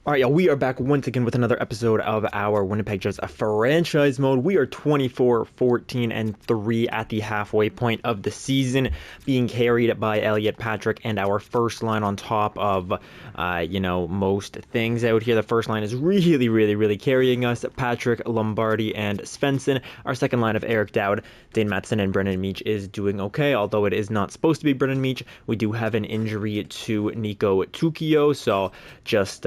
All right, y'all, we are back once again with another episode of our Winnipeg Jets franchise mode. We are 24-14-3 at the halfway point of the season, being carried by Elliott Patrick and our first line on top of, most things out here. The first line is really carrying us. Patrick, Lombardi, and Svensson. Our second line of Eric Dowd, Dane Matson, and Brennan Meach is doing okay, although it is not supposed to be Brennan Meach. We do have an injury to Nico Tukio, so just,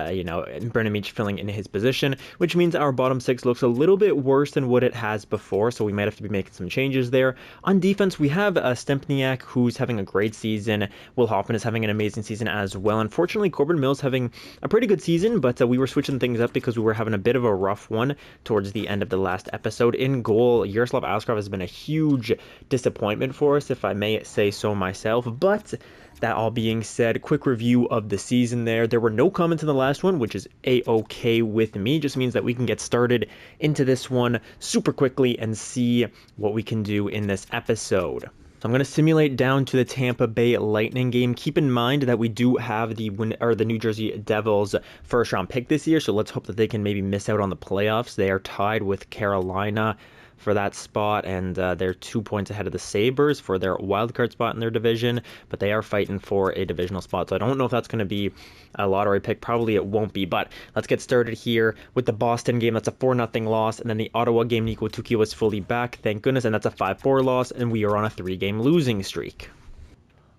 Brennan Meach filling in his position, which means our bottom six looks a little bit worse than what it has before, so we might have to be making some changes there. On defense, we have Stempniak, who's having a great season. Will Hoffman is having an amazing season as well. Unfortunately, Corbin Mills having a pretty good season, but we were switching things up because we were having a bit of a rough one towards the end of the last episode. In goal, Yaroslav Askarov has been a huge disappointment for us, if I may say so myself, but that all being said, quick review of the season there. There were no comments in the last one, which is a-okay with me. Just means that we can get started into this one super quickly and see what we can do in this episode. So I'm going to simulate down to the Tampa Bay Lightning game. Keep in mind that we do have the New Jersey Devils first round pick this year, so let's hope that they can maybe miss out on the playoffs. They are tied with Carolina for that spot, and they're 2 points ahead of the Sabres for their wildcard spot in their division, but they are fighting for a divisional spot, so I don't know if that's going to be a lottery pick. Probably it won't be, but let's get started here with the Boston game. That's a 4-0 loss, and then the Ottawa game, Nico Tukio was fully back, thank goodness, and that's a 5-4 loss, and we are on a 3-game losing streak.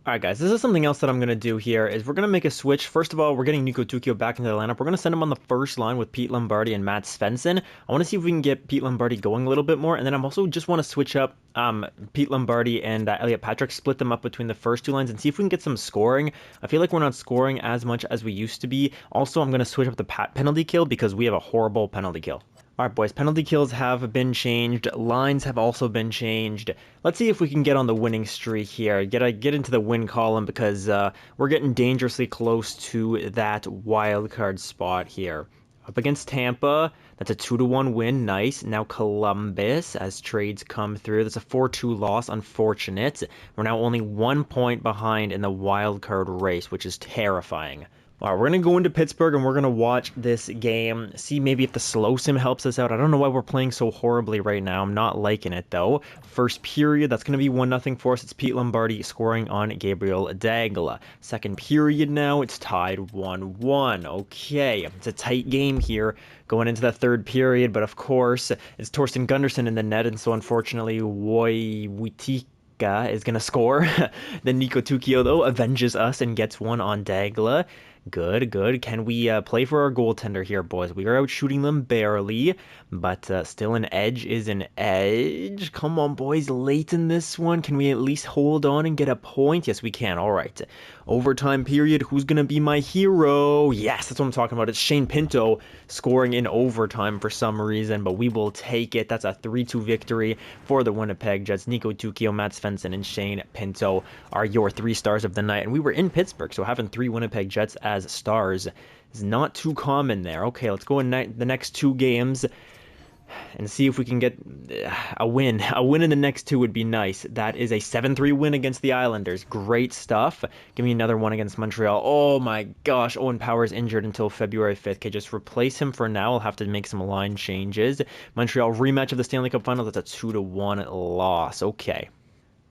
Alright guys, this is something else that I'm going to do here, is we're going to make a switch. First of all, we're getting Nico Tukio back into the lineup. We're going to send him on the first line with Pete Lombardi and Matt Svensson. I want to see if we can get Pete Lombardi going a little bit more, and then I'm also just want to switch up Pete Lombardi and Elliott Patrick, split them up between the first two lines and see if we can get some scoring. I feel like we're not scoring as much as we used to be. Also, I'm going to switch up the penalty kill because we have a horrible penalty kill. Alright boys, penalty kills have been changed, lines have also been changed. Let's see if we can get on the winning streak here, get into the win column, because we're getting dangerously close to that wild card spot here. Up against Tampa, that's a 2-1 win, nice. Now Columbus, as trades come through, that's a 4-2 loss, unfortunate. We're now only 1 point behind in the wild card race, which is terrifying. All right, we're going to go into Pittsburgh and we're going to watch this game, see maybe if the slow sim helps us out. I don't know why we're playing so horribly right now. I'm not liking it, though. First period, that's going to be 1-0 for us. It's Pete Lombardi scoring on Gabriel Dagla. Second period now, it's tied 1-1. Okay, it's a tight game here going into the third period, but of course, it's Torsten Gunderson in the net, and so unfortunately, Wojcicki is going to score. Then Nico Tukio, though, avenges us and gets one on Dagla. Good. Can we play for our goaltender here, boys? We are out shooting them barely, but still an edge is an edge. Come on, boys, late in this one. Can we at least hold on and get a point? Yes, we can. All right. Overtime period. Who's going to be my hero? Yes, that's what I'm talking about. It's Shane Pinto scoring in overtime for some reason, but we will take it. That's a 3-2 victory for the Winnipeg Jets. Nico Tukio, Matt Svensson, and Shane Pinto are your 3 stars of the night. And we were in Pittsburgh, so having 3 Winnipeg Jets as stars is not too common there. Okay, let's go in the next 2 games and see if we can get a win. A win in the next 2 would be nice. That is a 7-3 win against the Islanders. Great stuff. Give me another one against Montreal. Oh my gosh, Owen Power's injured until February 5th. Okay, just replace him for now. I'll have to make some line changes. Montreal rematch of the Stanley Cup Final. That's a 2-1 loss. Okay.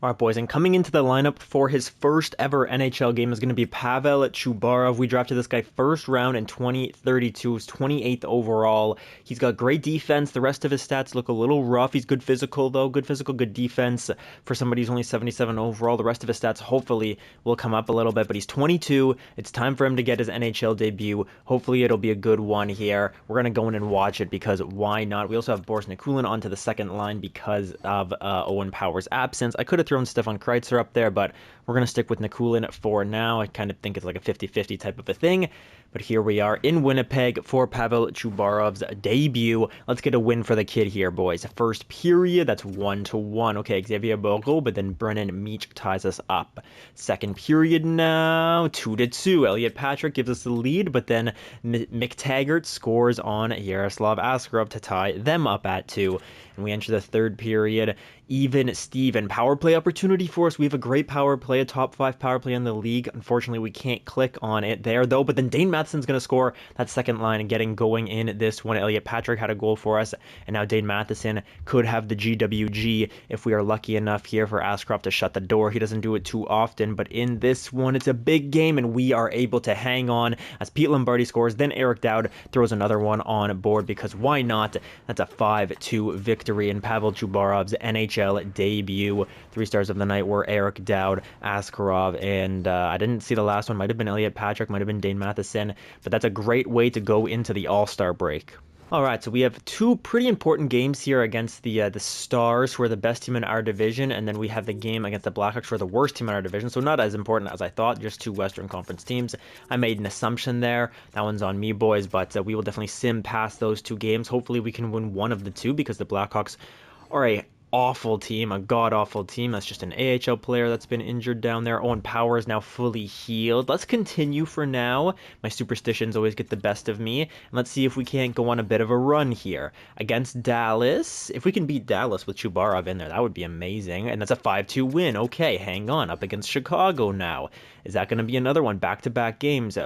All right, boys, and coming into the lineup for his first ever NHL game is going to be Pavel Chubarov. We drafted this guy first round in 2032. He's 28th overall. He's got great defense. The rest of his stats look a little rough. He's good physical, though. Good physical, good defense for somebody who's only 77 overall. The rest of his stats hopefully will come up a little bit, but he's 22. It's time for him to get his NHL debut. Hopefully it'll be a good one here. We're going to go in and watch it because why not? We also have Boris Nikulin onto the second line because of Owen Power's absence. I could have thrown Stefan Kreitzer up there, but we're going to stick with Nikulin for now. I kind of think it's like a 50-50 type of a thing. But here we are in Winnipeg for Pavel Chubarov's debut. Let's get a win for the kid here, boys. First period, that's 1-1. Okay, Xavier Bourgault, but then Brennan Meach ties us up. Second period now, 2-2. Elliott Patrick gives us the lead, but then McTaggart scores on Yaroslav Askarov to tie them up at 2. And we enter the third period. Even Steven. Power play opportunity for us. We have a great power play play a top 5 power play in the league. Unfortunately, we can't click on it there, though. But then Dane Matheson's going to score that second line and getting going in this one. Elliot Patrick had a goal for us, and now Dane Matheson could have the GWG if we are lucky enough here for Ashcroft to shut the door. He doesn't do it too often, but in this one, it's a big game, and we are able to hang on as Pete Lombardi scores. Then Eric Dowd throws another one on board, because why not? That's a 5-2 victory in Pavel Chubarov's NHL debut. 3 stars of the night were Eric Dowd, Askarov, and I didn't see the last one. Might have been Elliot Patrick, might have been Dane Matheson, but that's a great way to go into the All-Star break. All right, so we have 2 pretty important games here against the Stars, who are the best team in our division, and then we have the game against the Blackhawks, who are the worst team in our division, so not as important as I thought, just 2 Western Conference teams. I made an assumption there. That one's on me, boys, but we will definitely sim past those 2 games. Hopefully we can win one of the 2, because the Blackhawks are a awful team, a god-awful team. That's just an AHL player that's been injured down there. Owen Power is now fully healed. Let's continue for now. My superstitions always get the best of me. And let's see if we can't go on a bit of a run here against Dallas. If we can beat Dallas with Chubarov in there, that would be amazing. And that's a 5-2 win. Okay, hang on. Up against Chicago now. Is that going to be another one? Back-to-back games.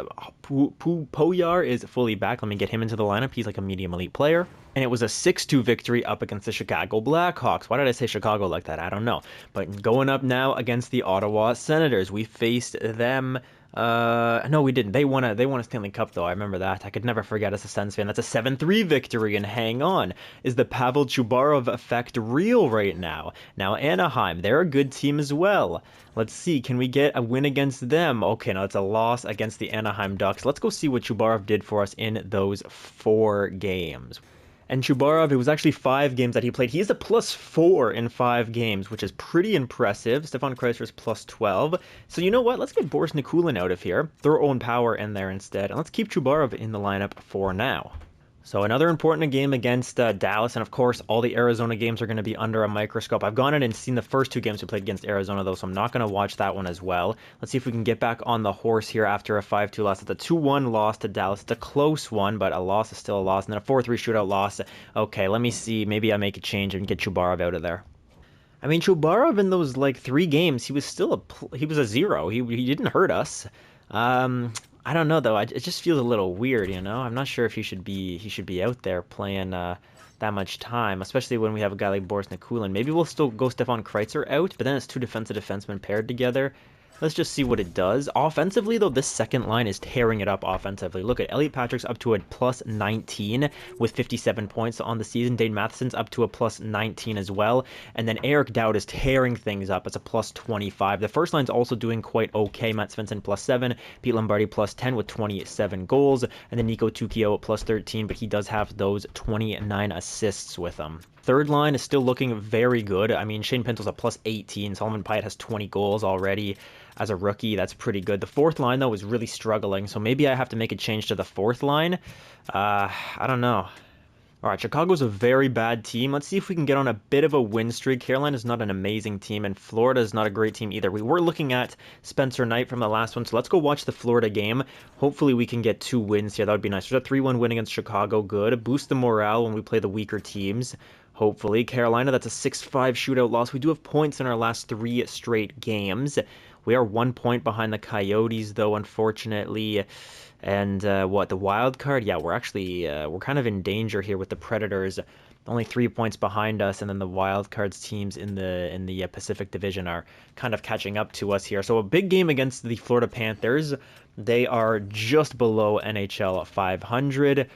Poyar is fully back. Let me get him into the lineup. He's like a medium elite player. And it was a 6-2 victory up against the Chicago Blackhawks. Why did I say Chicago like that? I don't know. But going up now against the Ottawa Senators. We faced them. No, we didn't. They won a Stanley Cup, though. I remember that. I could never forget as a Sens fan. That's a 7-3 victory, and hang on. Is the Pavel Chubarov effect real right now? Now, Anaheim, they're a good team as well. Let's see. Can we get a win against them? Okay, no, it's a loss against the Anaheim Ducks. Let's go see what Chubarov did for us in those 4 games. And Chubarov, it was actually 5 games that he played. He is a +4 in 5 games, which is pretty impressive. Stefan Kreiser's +12. So you know what? Let's get Boris Nikulin out of here. Throw Owen Power in there instead. And let's keep Chubarov in the lineup for now. So another important game against Dallas, and of course all the Arizona games are going to be under a microscope. I've gone in and seen the first 2 games we played against Arizona, though, so I'm not going to watch that one as well. Let's see if we can get back on the horse here after a 5-2 loss. It's a 2-1 loss to Dallas. It's a close one, but a loss is still a loss. And then a 4-3 shootout loss. Okay, let me see. Maybe I make a change and get Chubarov out of there. I mean, Chubarov in those 3 games, he was still he was a 0. He didn't hurt us. I don't know, though. It just feels a little weird, you know? I'm not sure if he should be out there playing that much time, especially when we have a guy like Boris Nikulin. Maybe we'll still go Stefan Kreitzer out, but then it's 2 defensive defensemen paired together. Let's just see what it does. Offensively, though, this second line is tearing it up offensively. Look at Elliot Patrick's up to a +19 with 57 points on the season. Dane Matheson's up to a +19 as well. And then Eric Dowd is tearing things up. It's a +25. The first line's also doing quite okay. Matt Svensson +7. Pete Lombardi +10 with 27 goals. And then Nico Tukio +13, but he does have those 29 assists with him. Third line is still looking very good. I mean, Shane Pinto's a +18. Solomon Pyatt has 20 goals already as a rookie. That's pretty good. The fourth line, though, is really struggling, so maybe I have to make a change to the fourth line. I don't know. All right, Chicago's a very bad team. Let's see if we can get on a bit of a win streak. Carolina is not an amazing team, and Florida is not a great team either. We were looking at Spencer Knight from the last one, so let's go watch the Florida game. Hopefully we can get 2 wins here. That would be nice. There's a 3-1 win against Chicago. Good. Boost the morale when we play the weaker teams. Hopefully. Carolina, that's a 6-5 shootout loss. We do have points in our last 3 straight games. We are 1 point behind the Coyotes, though, unfortunately. And what, the wild card? Yeah, we're actually we're kind of in danger here with the Predators. Only 3 points behind us, and then the wild cards teams in the Pacific Division are kind of catching up to us here. So a big game against the Florida Panthers. They are just below NHL 500.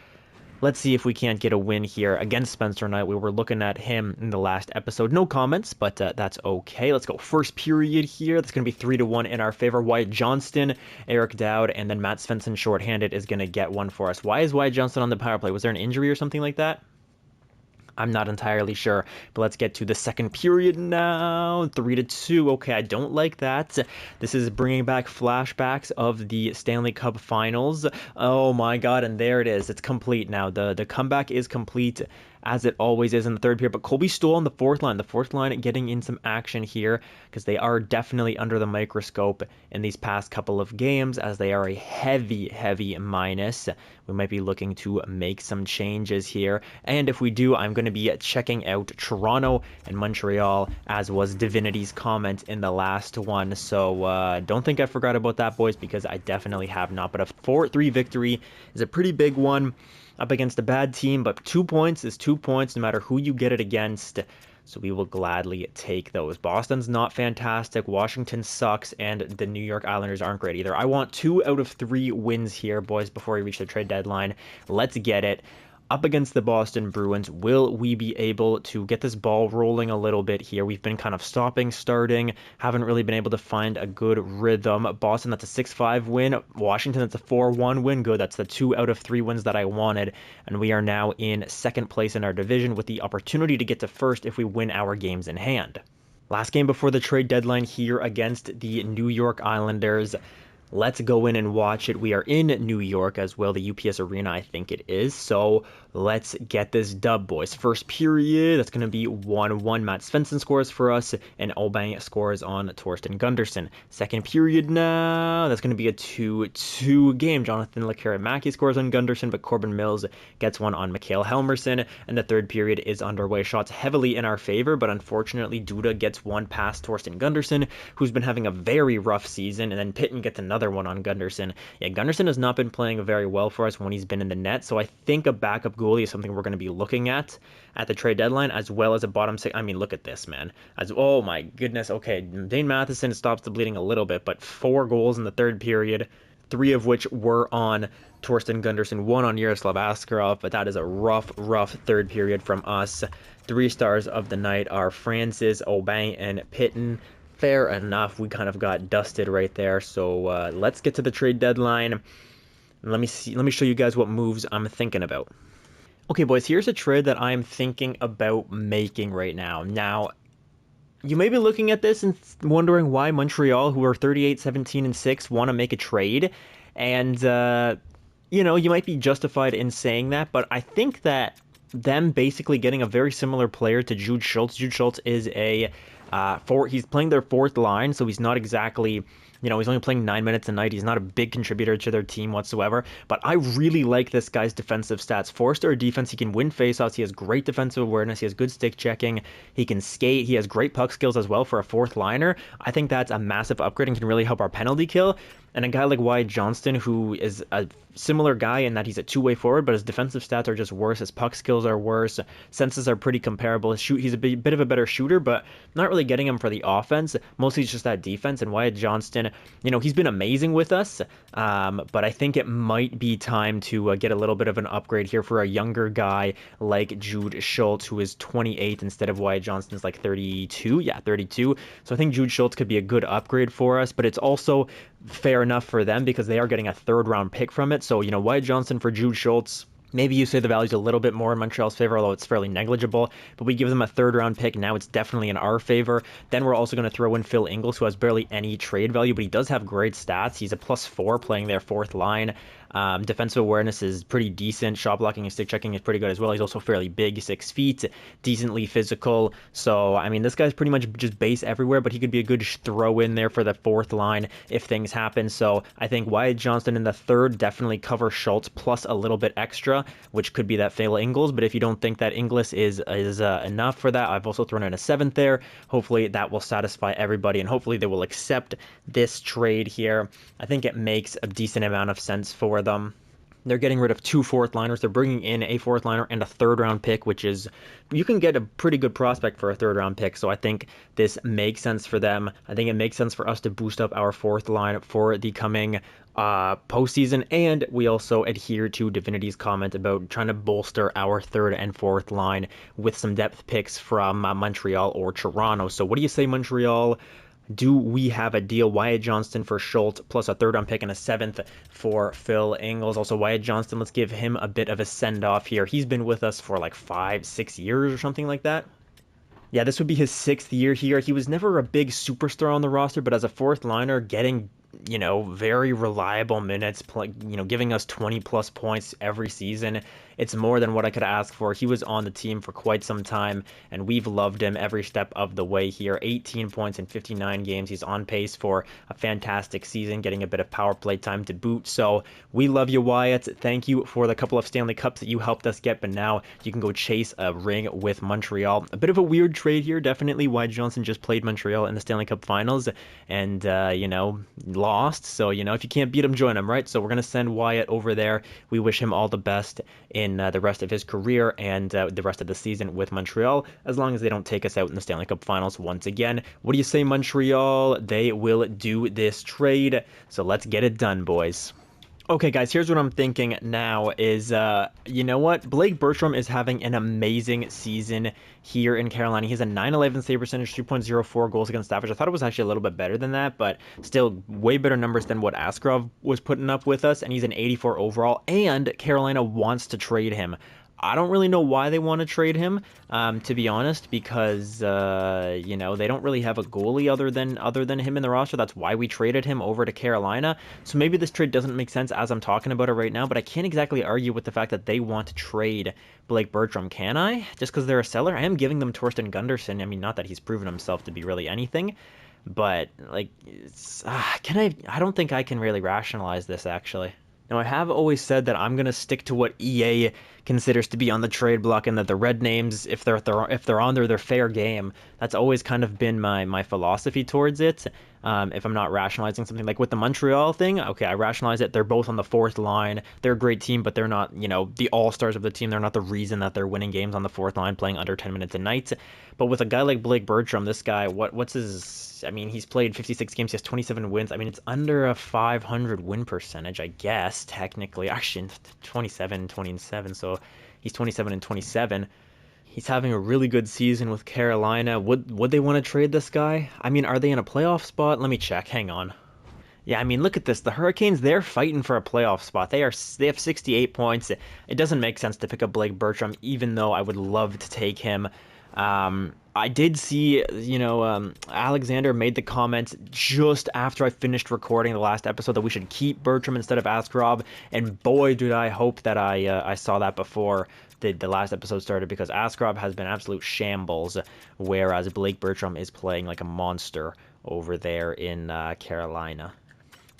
Let's see if we can't get a win here against Spencer Knight. We were looking at him in the last episode. No comments, but that's okay. Let's go first period here. That's going to be 3-1 in our favor. Wyatt Johnston, Eric Dowd, and then Matt Svensson shorthanded is going to get one for us. Why is Wyatt Johnston on the power play? Was there an injury or something like that? I'm not entirely sure, but let's get to the second period now. 3-2. Okay, I don't like that. This is bringing back flashbacks of the Stanley Cup Finals. Oh my God, and there it is. It's complete now. The comeback is complete as it always is in the third period. But Colby Stoll on the fourth line. The fourth line getting in some action here because they are definitely under the microscope in these past couple of games as they are a heavy minus. We might be looking to make some changes here. And if we do, I'm going to be checking out Toronto and Montreal, as was Divinity's comment in the last one. So don't think I forgot about that, boys, because I definitely have not. But a 4-3 victory is a pretty big one up against a bad team, but 2 points is 2 points no matter who you get it against. So we will gladly take those. Boston's not fantastic. Washington sucks. And the New York Islanders aren't great either. I want 2 out of 3 wins here, boys, before we reach the trade deadline. Let's get it. Up against the Boston Bruins, will we be able to get this ball rolling a little bit here? We've been kind of stopping, starting, haven't really been able to find a good rhythm. Boston, that's a 6-5 win. Washington, that's a 4-1 win. Good, that's the 2 out of 3 wins that I wanted. And we are now in second place in our division with the opportunity to get to first if we win our games in hand. Last game before the trade deadline here against the New York Islanders. Let's go in and watch it. We are in New York as well, the UPS Arena, I think it is. So let's get this dub, boys. First period, that's going to be 1-1. Matt Svensson scores for us, and Aubin scores on Torsten Gunderson. Second period now, that's going to be a 2-2 game. Jonathan Lekkerimäki scores on Gunderson, but Corbin Mills gets one on Mikael Helmerson. And the third period is underway. Shots heavily in our favor, but unfortunately, Duda gets one past Torsten Gunderson, who's been having a very rough season, and then Pitton gets another one on Gunderson. Yeah, Gunderson has not been playing very well for us when he's been in the net, so I think a backup goalie is something we're going to be looking at the trade deadline, as well as a bottom six. I mean, look at this, man. Oh my goodness. Okay, Dane Matheson stops the bleeding a little bit, but 4 goals in the third period, 3 of which were on Torsten Gunderson, 1 on Yaroslav Askarov, but that is a rough third period from us. 3 stars of the night are Francis, Aubin, and Pitton. Fair enough. We kind of got dusted right there. So let's get to the trade deadline. Let me show you guys what moves I'm thinking about. Okay, boys, here's a trade that I'm thinking about making right now. Now, you may be looking at this and wondering why Montreal, who are 38-17-6, want to make a trade. And, you know, you might be justified in saying that, but I think that them basically getting a very similar player to Jude Schultz. Jude Schultz is he's playing their fourth line, so he's not exactly, you know, he's only playing 9 minutes a night. He's not a big contributor to their team whatsoever, but I really like this guy's defensive stats. 4-star defense, he can win faceoffs, he has great defensive awareness, he has good stick checking, he can skate, he has great puck skills as well for a fourth liner. I think that's a massive upgrade and can really help our penalty kill. And a guy like Wyatt Johnston, who is a similar guy in that he's a two-way forward, but his defensive stats are just worse. His puck skills are worse. Senses are pretty comparable. He's a bit of a better shooter, but not really getting him for the offense. Mostly it's just that defense. And Wyatt Johnston, you know, he's been amazing with us, but I think it might be time to get a little bit of an upgrade here for a younger guy like Jude Schultz, who is 28 instead of Wyatt Johnston's like 32. Yeah, 32. So I think Jude Schultz could be a good upgrade for us, but it's also fair enough for them because they are getting a 3rd round pick from it. So, you know, Wyatt Johnston for Jude Schultz, maybe you say the value's a little bit more in Montreal's favor, although it's fairly negligible, but we give them a 3rd round pick. Now it's definitely in our favor. Then we're also going to throw in Phil Ingles, who has barely any trade value, but he does have great stats. He's a +4 playing their 4th line. Defensive awareness is pretty decent. Shot blocking and stick checking is pretty good as well. He's also fairly big, 6 feet, decently physical. So, I mean, this guy's pretty much just base everywhere, but he could be a good throw in there for the 4th line if things happen. So I think Wyatt Johnston in the 3rd definitely cover Schultz plus a little bit extra, which could be that Phil Ingles. But if you don't think that Ingles is enough for that, I've also thrown in a 7th there. Hopefully that will satisfy everybody, and hopefully they will accept this trade here. I think it makes a decent amount of sense for them. They're getting rid of 2 4th liners. They're bringing in a 4th liner and a 3rd round pick, which is, you can get a pretty good prospect for a 3rd round pick. So I think this makes sense for them. I think it makes sense for us to boost up our 4th line for the coming postseason. And we also adhere to Divinity's comment about trying to bolster our 3rd and 4th line with some depth picks from Montreal or Toronto. So what do you say, Montreal? Do we have a deal? Wyatt Johnston for Schultz plus a 3rd round pick and a 7th for Phil Ingles. Also, Wyatt Johnston, let's give him a bit of a send-off here. He's been with us for like 5-6 years or something like that. Yeah, this would be his 6th year here. He was never a big superstar on the roster, but as a 4th liner, getting very reliable minutes, giving us 20 plus points every season. It's more than what I could ask for. He was on the team for quite some time, and we've loved him every step of the way here. 18 points in 59 games. He's on pace for a fantastic season, getting a bit of power play time to boot. So we love you, Wyatt. Thank you for the couple of Stanley Cups that you helped us get, but now you can go chase a ring with Montreal. A bit of a weird trade here, definitely. Wyatt Johnson just played Montreal in the Stanley Cup Finals, and, lost. So, if you can't beat him, join him, right? So we're going to send Wyatt over there. We wish him all the best in the rest of his career and the rest of the season with Montreal, as long as they don't take us out in the Stanley Cup Finals once again. What do you say, Montreal? They will do this trade. So let's get it done, boys. Okay, guys, here's what I'm thinking now is, you know what? Blake Bertram is having an amazing season here in Carolina. He has a 911 save percentage, 2.04 goals against average. I thought it was actually a little bit better than that, but still way better numbers than what Askarov was putting up with us, and he's an 84 overall, and Carolina wants to trade him. I don't really know why they want to trade him, to be honest, because they don't really have a goalie other than him in the roster. That's why we traded him over to Carolina. So maybe this trade doesn't make sense as I'm talking about it right now, but I can't exactly argue with the fact that they want to trade Blake Bertram, can I? Just because they're a seller? I am giving them Torsten Gunderson. I mean, not that he's proven himself to be really anything, but like, I don't think I can really rationalize this actually. Now, I have always said that I'm going to stick to what EA considers to be on the trade block, and that the red names, if they're on there, they're fair game. That's always kind of been my philosophy towards it. If I'm not rationalizing something like with the Montreal thing, okay, I rationalize it. They're both on the fourth line. They're a great team, but they're not, the all-stars of the team. They're not the reason that they're winning games on the fourth line, playing under 10 minutes a night. But with a guy like Blake Bertram, this guy, what's his... I mean, he's played 56 games. He has 27 wins. I mean, it's under a 500 win percentage, I guess, technically. Actually, 27, so he's 27 and 27. He's having a really good season with Carolina. Would they want to trade this guy? I mean, are they in a playoff spot? Let me check. Hang on. Yeah, I mean, look at this. The Hurricanes, they're fighting for a playoff spot. They have 68 points. It doesn't make sense to pick up Blake Bertram, even though I would love to take him. I did see, Alexander made the comment just after I finished recording the last episode that we should keep Bertram instead of Askarov, and boy, did I hope that I saw that before the last episode started, because Askarov has been absolute shambles, whereas Blake Bertram is playing like a monster over there in Carolina.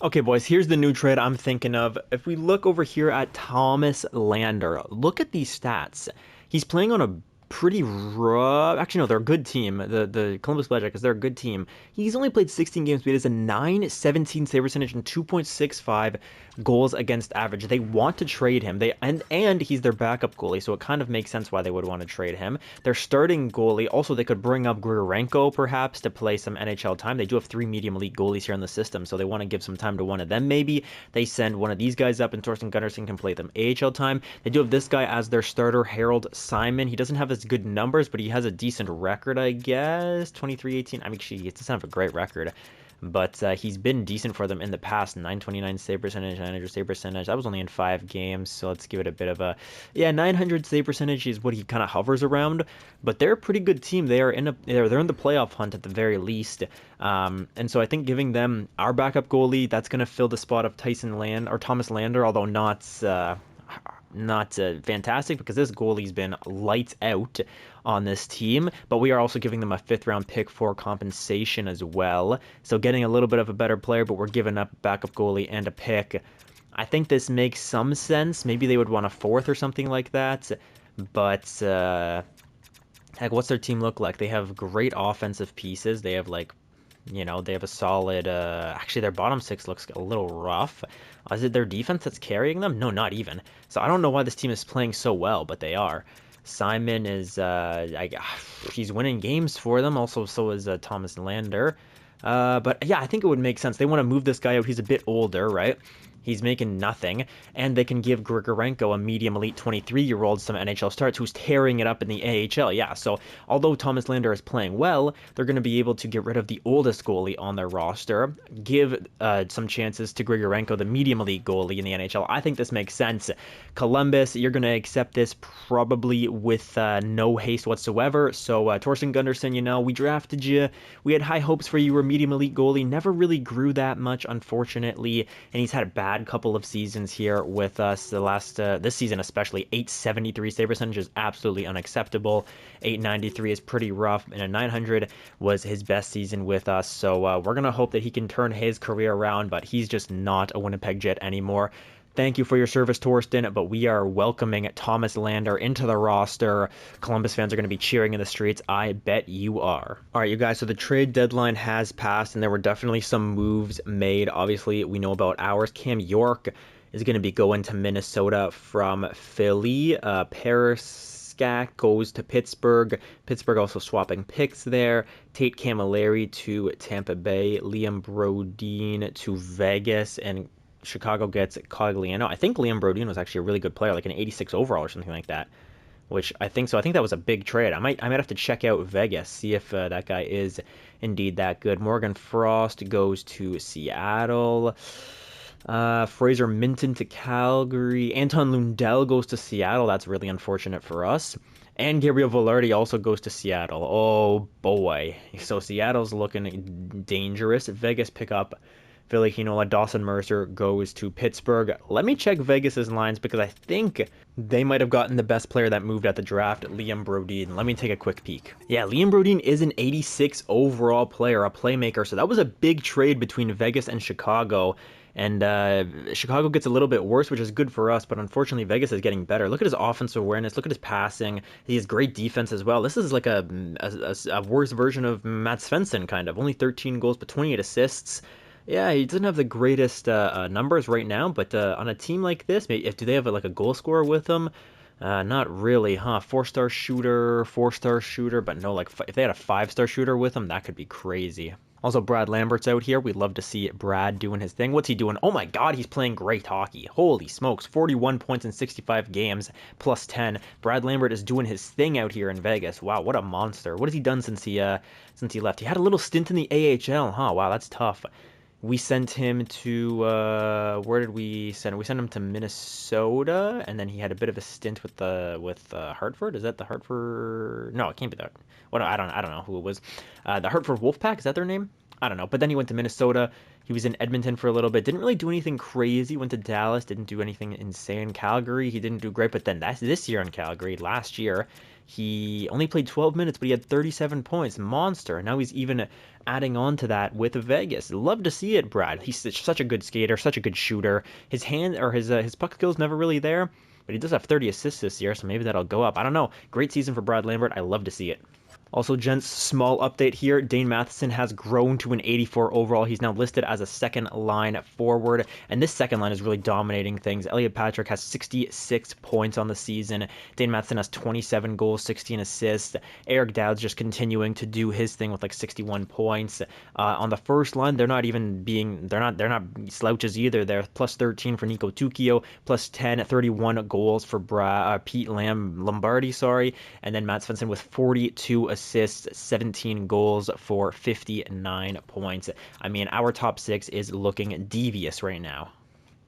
Okay, boys, here's the new trade I'm thinking of. If we look over here at Thomas Lander, look at these stats. He's playing on a pretty rough... Actually, no, they're a good team. The Columbus Blue Jackets, they're a good team. He's only played 16 games, but he has a 9.17 save percentage and 2.65 goals against average. They want to trade him. And he's their backup goalie, so it kind of makes sense why they would want to trade him. Their starting goalie, also they could bring up Grigorenko perhaps to play some NHL time. They do have 3 medium elite goalies here in the system, so they want to give some time to one of them maybe. They send one of these guys up, and Torsten Gunderson can play them AHL time. They do have this guy as their starter, Harold Simon. He doesn't have as good numbers, but he has a decent record, I guess. 23-18. I mean, he doesn't have a great record, but he's been decent for them in the past. 929 save percentage, 900 save percentage. That was only in 5 games, so let's give it a bit of a... Yeah, 900 save percentage is what he kind of hovers around, but they're a pretty good team. They're in the playoff hunt at the very least, and so I think giving them our backup goalie, that's going to fill the spot of Thomas Lander, although not fantastic, because this goalie's been lights out on this team, but we are also giving them a 5th round pick for compensation as well, so getting a little bit of a better player, but we're giving up backup goalie and a pick. I think this makes some sense. Maybe they would want a 4th or something like that, but heck, what's their team look like? They have great offensive pieces. They have they have a solid... actually, their bottom 6 looks a little rough. Is it their defense that's carrying them? No, not even. So I don't know why this team is playing so well, but they are. Simon is... he's winning games for them. Also, so is Thomas Lander. But yeah, I think it would make sense. They want to move this guy out. He's a bit older, right? He's making nothing, and they can give Grigorenko, a medium elite 23-year-old, some NHL starts who's tearing it up in the AHL. Yeah, so although Thomas Lander is playing well, they're going to be able to get rid of the oldest goalie on their roster, give some chances to Grigorenko, the medium elite goalie in the NHL. I think this makes sense. Columbus, you're going to accept this probably with no haste whatsoever. So Torsten Gunderson, we drafted you. We had high hopes for you. You were a medium elite goalie. Never really grew that much, unfortunately, and he's had a bad couple of seasons here with us. This season especially, 873 save percentage is absolutely unacceptable. 893 is pretty rough, and a 900 was his best season with us. So we're gonna hope that he can turn his career around, but he's just not a Winnipeg Jet anymore. Thank you for your service, Torsten, but we are welcoming Thomas Lander into the roster. Columbus fans are going to be cheering in the streets. I bet you are. All right, you guys, so the trade deadline has passed, and there were definitely some moves made. Obviously, we know about ours. Cam York is going to be going to Minnesota from Philly. Periscak goes to Pittsburgh. Pittsburgh also swapping picks there. Tate Camilleri to Tampa Bay. Liam Brodin to Vegas, and Chicago gets Cogliano. I think Liam Brodin was actually a really good player, like an 86 overall or something like that, which I think so. I think that was a big trade. I might have to check out Vegas, see if that guy is indeed that good. Morgan Frost goes to Seattle. Fraser Minton to Calgary. Anton Lundell goes to Seattle. That's really unfortunate for us. And Gabriel Velarde also goes to Seattle. Oh boy. So Seattle's looking dangerous. Vegas pick up Philly Heinola. Dawson Mercer goes to Pittsburgh. Let me check Vegas's lines because I think they might have gotten the best player that moved at the draft, Liam Brodin. Let me take a quick peek. Yeah, Liam Brodin is an 86 overall player, a playmaker. So that was a big trade between Vegas and Chicago. And Chicago gets a little bit worse, which is good for us, but unfortunately Vegas is getting better. Look at his offensive awareness. Look at his passing. He has great defense as well. This is like a worse version of Matt Svensson, kind of. Only 13 goals, but 28 assists. Yeah, he doesn't have the greatest numbers right now, but on a team like this, maybe, do they have like a goal scorer with them? Not really, huh? 4-star shooter, but no, like if they had a 5-star shooter with them, that could be crazy. Also, Brad Lambert's out here. We'd love to see Brad doing his thing. What's he doing? Oh my God, he's playing great hockey. Holy smokes, 41 points in 65 games, plus 10. Brad Lambert is doing his thing out here in Vegas. Wow, what a monster. What has he done since he left? He had a little stint in the AHL, huh? Wow, that's tough. We sent him to, where did we send him? We sent him to Minnesota, and then he had a bit of a stint with Hartford. Is that the Hartford? No, it can't be that. What? I don't know who it was. The Hartford Wolfpack, is that their name? I don't know. But then he went to Minnesota. He was in Edmonton for a little bit. Didn't really do anything crazy. Went to Dallas. Didn't do anything insane. Calgary, he didn't do great. But then that's this year in Calgary. Last year, he only played 12 minutes, but he had 37 points. Monster. And now he's even adding on to that with Vegas. Love to see it, Brad. He's such a good skater, such a good shooter. His puck skills never really there, but he does have 30 assists this year, so maybe that'll go up. I don't know. Great season for Brad Lambert. I love to see it. Also, gents, small update here. Dane Matheson has grown to an 84 overall. He's now listed as a second-line forward, and this second line is really dominating things. Elliot Patrick has 66 points on the season. Dane Matheson has 27 goals, 16 assists. Eric Dowd's just continuing to do his thing with like 61 points. On the first line, they're not slouches either. They're plus 13 for Nico Tucchio, plus 10, 31 goals for Pete Lombardi, and then Matt Svensson with 42 assists, 17 goals for 59 points. I mean, our top six is looking devious right now.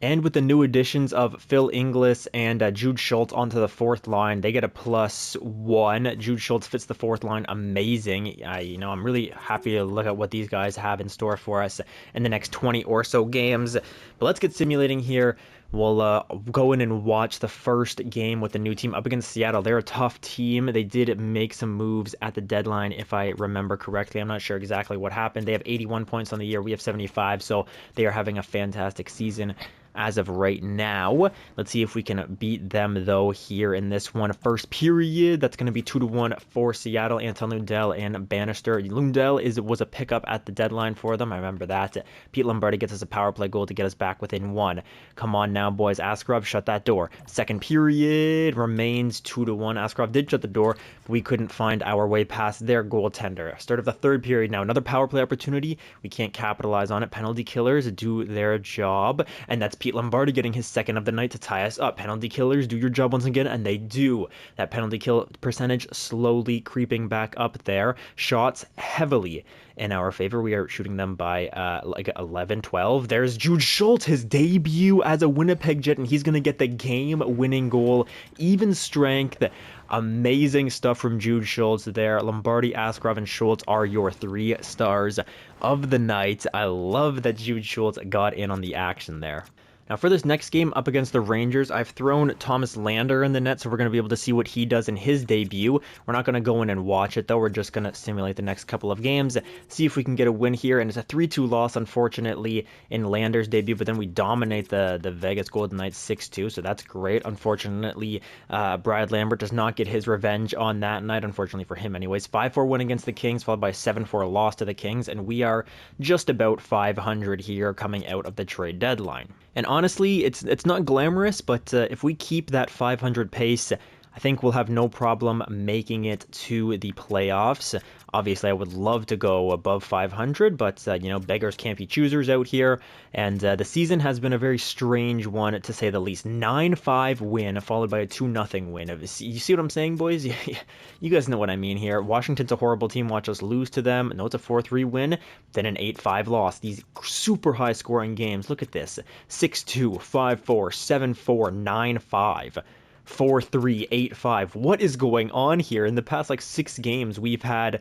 And with the new additions of Phil Inglis and Jude Schultz onto the fourth line, they get a +1. Jude Schultz fits the fourth line amazing. I'm really happy to look at what these guys have in store for us in the next 20 or so games. But let's get simulating here. We'll go in and watch the first game with the new team up against Seattle. They're a tough team. They did make some moves at the deadline, if I remember correctly. I'm not sure exactly what happened. They have 81 points on the year. We have 75, so they are having a fantastic season as of right now. Let's see if we can beat them, though, here in this one. First period, that's going to be 2-1 for Seattle. Anton Lundell and Bannister. Lundell was a pickup at the deadline for them. I remember that. Pete Lombardi gets us a power play goal to get us back within 1. Come on now, boys. Askarov, shut that door. Second period remains 2-1. Askarov did shut the door, but we couldn't find our way past their goaltender. Start of the third period now. Another power play opportunity. We can't capitalize on it. Penalty killers do their job, and that's Pete Lombardi getting his second of the night to tie us up. Penalty killers, do your job once again, and they do. That penalty kill percentage slowly creeping back up there. Shots heavily in our favor. We are shooting them by like 11, 12. There's Jude Schultz, his debut as a Winnipeg Jet, and he's going to get the game-winning goal. Even strength. Amazing stuff from Jude Schultz there. Lombardi, Askarov, and Schultz are your 3 stars of the night. I love that Jude Schultz got in on the action there. Now for this next game up against the Rangers, I've thrown Thomas Lander in the net, so we're going to be able to see what he does in his debut. We're not going to go in and watch it, though. We're just going to simulate the next couple of games, see if we can get a win here. And it's a 3-2 loss, unfortunately, in Lander's debut, but then we dominate the Vegas Golden Knights 6-2, so that's great. Unfortunately, Brad Lambert does not get his revenge on that night, unfortunately for him anyways. 5-4 win against the Kings, followed by a 7-4 loss to the Kings, and we are just about 500 here coming out of the trade deadline. And honestly, it's not glamorous, but if we keep that 500 pace, I think we'll have no problem making it to the playoffs. Obviously, I would love to go above 500, but, you know, beggars can't be choosers out here. And the season has been a very strange one, to say the least. 9-5 win, followed by a 2-0 win. You see what I'm saying, boys? You guys know what I mean here. Washington's a horrible team. Watch us lose to them. No, it's a 4-3 win, then an 8-5 loss. These super high-scoring games. Look at this. 6-2, 5-4, 7-4, 9-5. 4-3, 8-5. What is going on here? In the past like 6 games, we've had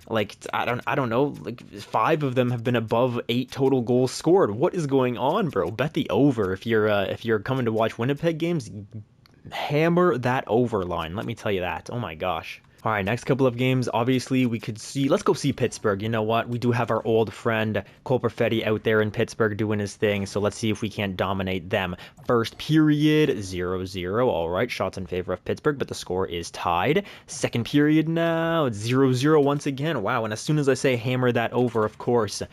like I don't know, like 5 of them have been above 8 total goals scored. What is going on, bro? Bet the over if you're coming to watch Winnipeg games. Hammer that over line. Let me tell you that. Oh my gosh. All right, next couple of games, obviously, we could see... Let's go see Pittsburgh. You know what? We do have our old friend Cole Perfetti out there in Pittsburgh doing his thing, so let's see if we can't dominate them. First period, 0-0. All right, shots in favor of Pittsburgh, but the score is tied. Second period now, it's 0-0 once again. Wow, and as soon as I say hammer that over, of course...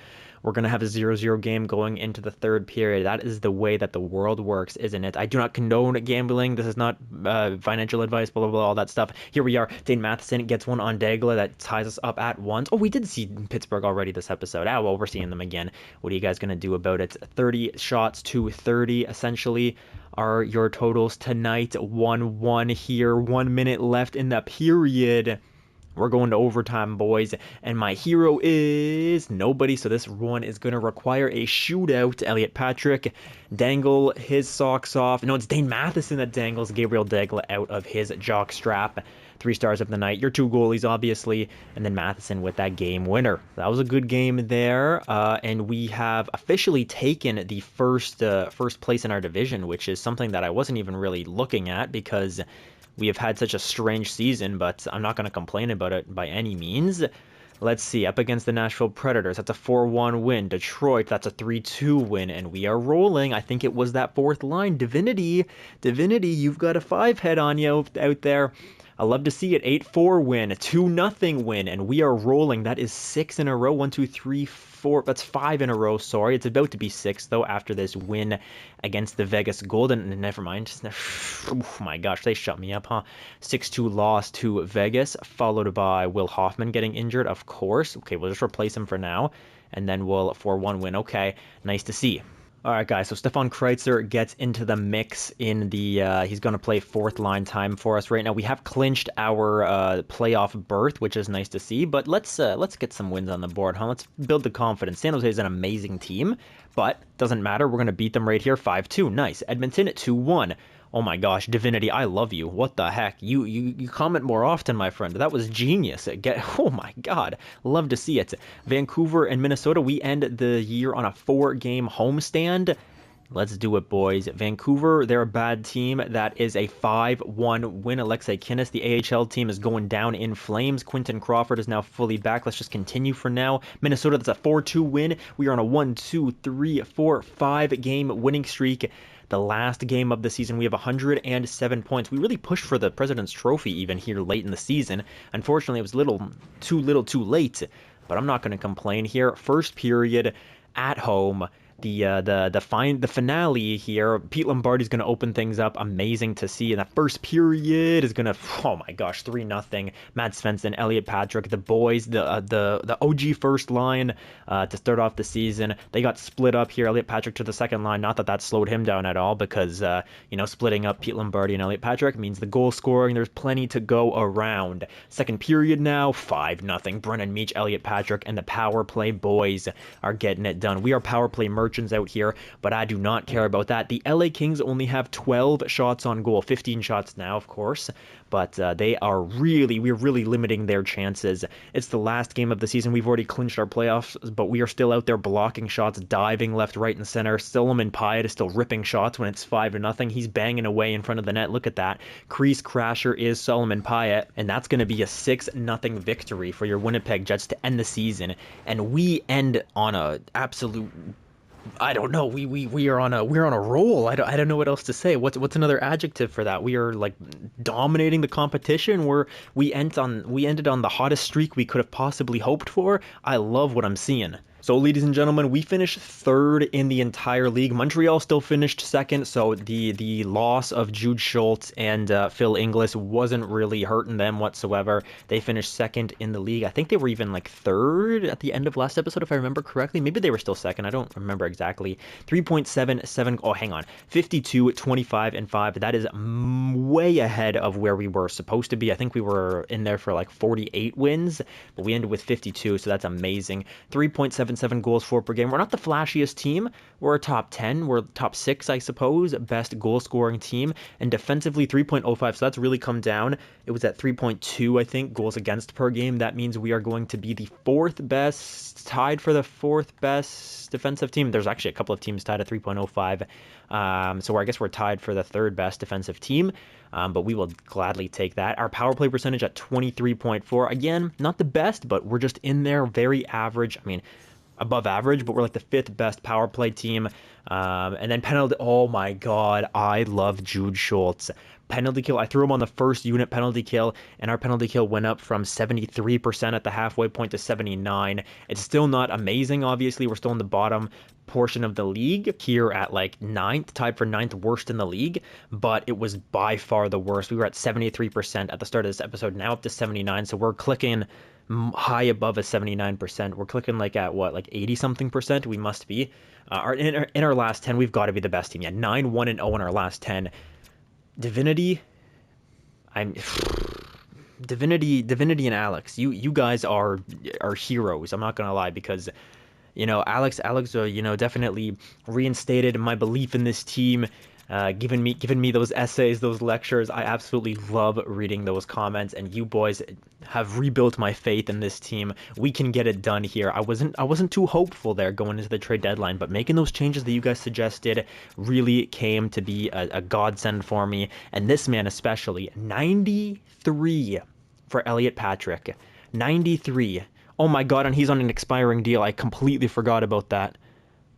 We're going to have a 0-0 game going into the third period. That is the way that the world works, isn't it? I do not condone gambling. This is not financial advice, blah, blah, blah, all that stuff. Here we are. Dane Matheson gets one on Dagla that ties us up at once. Oh, we did see Pittsburgh already this episode. Ah, well, we're seeing them again. What are you guys going to do about it? 30 shots to 30, essentially, are your totals tonight. 1-1 here. 1 minute left in the period. We're going to overtime, boys, and my hero is nobody, so this one is going to require a shootout. Elliot Patrick dangle his socks off. No, it's Dane Matheson that dangles Gabriel Dagla out of his jock strap. 3 stars of the night. Your 2 goalies, obviously, and then Matheson with that game winner. That was a good game there, and we have officially taken the first place in our division, which is something that I wasn't even really looking at because... we have had such a strange season, but I'm not going to complain about it by any means. Let's see, up against the Nashville Predators, that's a 4-1 win. Detroit, that's a 3-2 win, and we are rolling. I think it was that 4th line. Divinity, you've got a 5-head on you out there. I love to see it. 8-4 win, a 2-0 win, and we are rolling. That is 6 in a row. 1, 2, 3, 4. That's 5 in a row. Sorry, it's about to be 6 though after this win against the Vegas Golden. Never mind. Oh my gosh, they shut me up, huh? 6-2 loss to Vegas, followed by Will Hoffman getting injured, of course. Okay, we'll just replace him for now, and then we'll 4-1 win. Okay, nice to see. All right, guys, so Stefan Kreitzer gets into the mix in the, he's going to play 4th line time for us right now. We have clinched our playoff berth, which is nice to see, but let's get some wins on the board, huh? Let's build the confidence. San Jose is an amazing team, but doesn't matter. We're going to beat them right here, 5-2. Nice. Edmonton at 2-1. Oh my gosh, Divinity, I love you. What the heck? You comment more often, my friend. That was genius. Oh my god. Love to see it. Vancouver and Minnesota, we end the year on a 4-game homestand. Let's do it, boys. Vancouver, they're a bad team. That is a 5-1 win. Alexei Kinnis, the AHL team, is going down in flames. Quinton Crawford is now fully back. Let's just continue for now. Minnesota, that's a 4-2 win. We are on a 1, 2, 3, 4, 5-game winning streak. The last game of the season, we have 107 points. We really pushed for the President's Trophy even here late in the season. Unfortunately, it was too little too late, but I'm not going to complain here. First period at home. the finale here. Pete Lombardi's going to open things up. Amazing to see. And that first period is going to, oh my gosh, 3-0. Matt Svensson, Elliot Patrick, the boys, the OG first line to start off the season. They got split up here. Elliot Patrick to the second line. Not that slowed him down at all, because splitting up Pete Lombardi and Elliot Patrick means the goal scoring. There's plenty to go around. Second period now, 5-0. Brennan Meach, Elliot Patrick, and the power play boys are getting it done. We are power play merchants out here, but I do not care about that. The LA Kings only have 12 shots on goal, 15 shots now, of course, but we're really limiting their chances. It's the last game of the season. We've already clinched our playoffs, but we are still out there blocking shots, diving left, right, and center. Solomon Pyatt is still ripping shots when it's 5-0. He's banging away in front of the net. Look at that. Crease crasher is Solomon Pyatt, and that's going to be a 6-0 victory for your Winnipeg Jets to end the season. And we end on a absolute, I don't know. We're on a roll. I don't know what else to say. What's another adjective for that? We are like dominating the competition. We ended on the hottest streak we could have possibly hoped for. I love what I'm seeing. So, ladies and gentlemen, we finished third in the entire league. Montreal still finished second, so the loss of Jude Schultz and Phil Inglis wasn't really hurting them whatsoever. They finished second in the league. I think they were even like third at the end of last episode, if I remember correctly. Maybe they were still second. I don't remember exactly. 3.77. Oh, hang on. 52, 25, and 5. That is way ahead of where we were supposed to be. I think we were in there for like 48 wins, but we ended with 52, so that's amazing. 3.77 goals for per game. We're not the flashiest team. We're a top 10. We're top 6, I suppose. Best goal scoring team. And defensively, 3.05. So that's really come down. It was at 3.2, I think, goals against per game. That means we are going to be the 4th best, tied for the 4th best defensive team. There's actually a couple of teams tied at 3.05. So I guess we're tied for the 3rd best defensive team. But we will gladly take that. Our power play percentage at 23.4. Again, not the best, but we're just in there, very average. I mean, above average, but we're like the 5th best power play team. And then penalty. Oh my God, I love Jude Schultz. Penalty kill. I threw him on the first unit penalty kill, and our penalty kill went up from 73% at the halfway point to 79. It's still not amazing, obviously. We're still in the bottom portion of the league here at like 9th, tied for 9th worst in the league, but it was by far the worst. We were at 73% at the start of this episode, now up to 79, so we're clicking high above a 79%. We're clicking like at what, like 80 something percent? We must be. In our last 10, we've got to be the best team. Yeah, 9-1-0 in our last 10. Divinity and Alex, you guys are heroes. I'm not gonna lie, because Alex definitely reinstated my belief in this team, giving me those essays, those lectures. I absolutely love reading those comments, and you boys have rebuilt my faith in this team. We can get it done here. I wasn't too hopeful there going into the trade deadline, but making those changes that you guys suggested really came to be a godsend for me, and this man especially. 93 for Elliot Patrick. 93. Oh my God, and he's on an expiring deal. I completely forgot about that.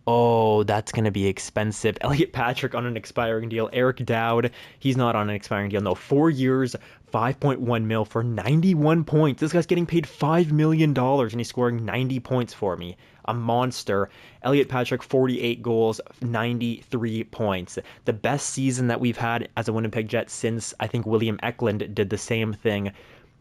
Oh, that's going to be expensive. Elliot Patrick on an expiring deal. Eric Dowd, he's not on an expiring deal. No, 4 years, 5.1 mil for 91 points. This guy's getting paid $5 million, and he's scoring 90 points for me. A monster. Elliot Patrick, 48 goals, 93 points. The best season that we've had as a Winnipeg Jet since, I think, William Eklund did the same thing.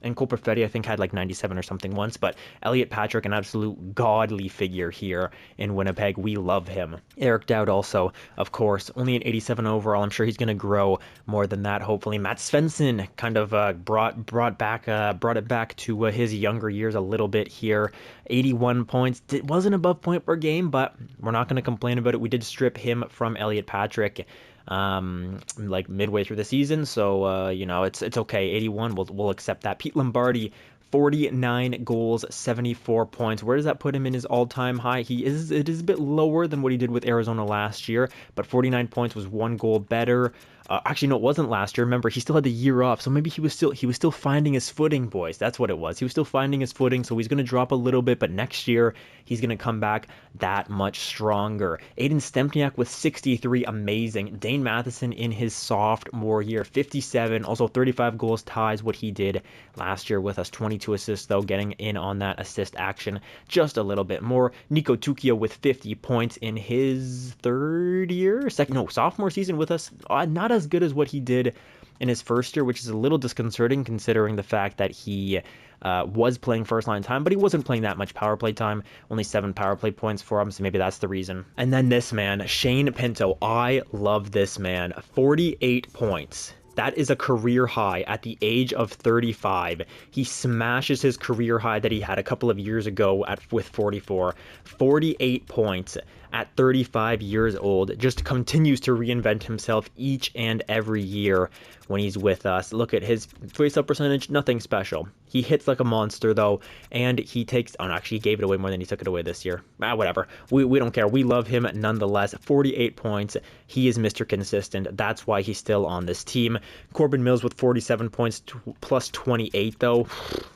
And Cole Perfetti, I think, had like 97 or something once. But Elliot Patrick, an absolute godly figure here in Winnipeg. We love him. Eric Dowd also, of course, only an 87 overall. I'm sure he's going to grow more than that, hopefully. Matt Svensson kind of brought it back to his younger years a little bit here. 81 points. It wasn't above point per game, but we're not going to complain about it. We did strip him from Elliot Patrick like midway through the season, so it's okay. 81, we'll accept that. Pete Lombardi, 49 goals, 74 points. Where does that put him in his all-time high? It is a bit lower than what he did with Arizona last year, but 49 points was 1 goal better. Actually, no, it wasn't last year. Remember, he still had the year off, so maybe he was still finding his footing, boys. That's what it was. He was still finding his footing, so he's going to drop a little bit, but next year he's going to come back that much stronger. Aiden Stempniak with 63, amazing. Dane Matheson in his sophomore year, 57, also 35 goals, ties what he did last year with us. 22 assists, though, getting in on that assist action just a little bit more. Nico Tukio with 50 points in his sophomore season with us. Not as good as what he did in his first year, which is a little disconcerting considering the fact that he was playing first line time, but he wasn't playing that much power play time. Only 7 power play points for him, so maybe that's the reason. And then this man, Shane Pinto. I love this man. 48 points. That is a career high at the age of 35. He smashes his career high that he had a couple of years ago with 44. 48 points at 35 years old. Just continues to reinvent himself each and every year when he's with us. Look at his face-up percentage, nothing special. He hits like a monster, though, and he takes... Oh, no, actually, he gave it away more than he took it away this year. Whatever. We don't care. We love him nonetheless. 48 points. He is Mr. Consistent. That's why he's still on this team. Corbin Mills with 47 points, plus 28, though.